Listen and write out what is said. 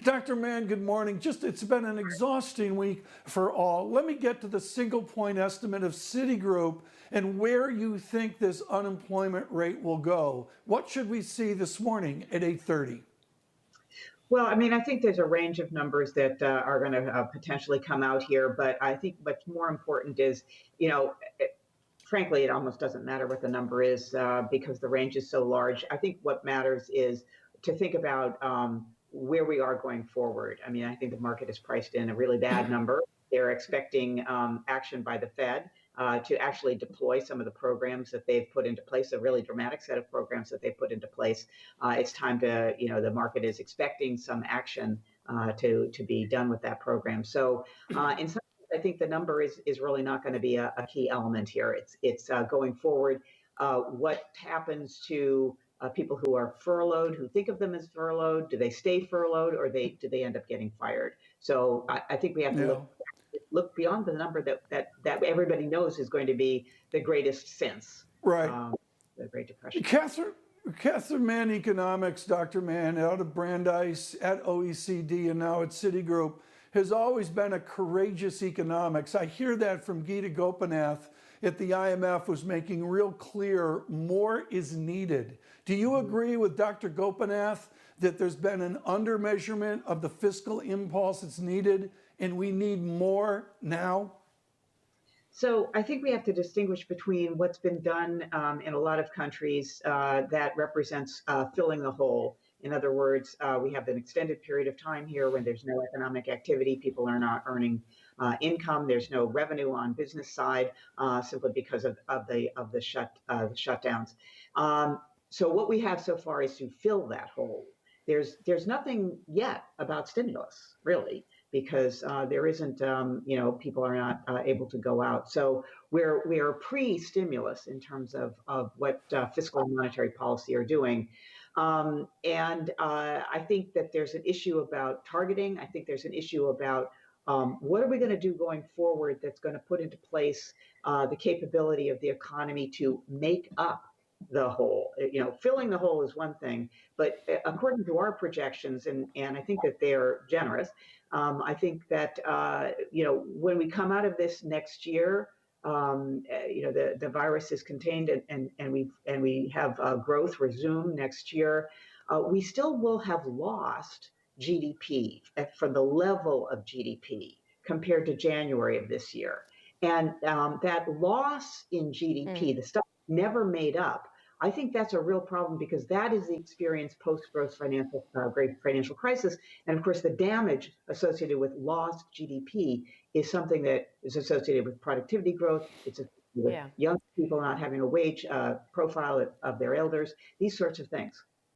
Dr. Mann, good morning. It's been an exhausting week for all. Let me get to the single point estimate of Citigroup and where you think this unemployment rate will go. What should we see this morning at 8:30? Well, I mean, I think there's a range of numbers that are going to potentially come out here, but I think what's more important is, you know, frankly, it almost doesn't matter what the number is because the range is so large. I think what matters is to think about where we are going forward. I mean, I think the market is priced in a really bad number. They're expecting action by the Fed to actually deploy some of the programs that they've put into place, a really dramatic set of programs that they've put into place. It's time to, the market is expecting some action to be done with that program. So in some I think the number is really not going to be a key element here. It's going forward. What happens to people who are furloughed, who think of them as furloughed? Do they stay furloughed, or do they end up getting fired? So I think we have to Yeah. look beyond the number that everybody knows is going to be the greatest since Right. the Great Depression. Catherine Mann, economics, Dr. Mann, out of Brandeis, at OECD, and now at Citigroup, has always been a courageous economics. I hear that from Geeta Gopinath at the IMF, who's making real clear more is needed. Do you agree with Dr. Gopinath that there's been an undermeasurement of the fiscal impulse that's needed and we need more now? So I think we have to distinguish between what's been done in a lot of countries that represents filling the hole. In other words, we have an extended period of time here when there's no economic activity, people are not earning income, there's no revenue on business side simply because of the shutdowns. So what we have so far is to fill that hole. There's nothing yet about stimulus, really, because there isn't, people are not able to go out. So we are pre-stimulus in terms of what fiscal and monetary policy are doing. And I think that there's an issue about targeting. I think there's an issue about what are we going to do going forward that's going to put into place the capability of the economy to make up the hole. Filling the hole is one thing, but according to our projections, and I think that they're generous, I think that when we come out of this next year, the virus is contained and we have growth resume next year. We still will have lost GDP from the level of GDP compared to January of this year, and that loss in GDP, the stuff never made up. I think that's a real problem because that is the experience post-great financial crisis. And of course, the damage associated with lost GDP is something that is associated with productivity growth. It's associated with young people not having a wage profile of their elders, these sorts of things.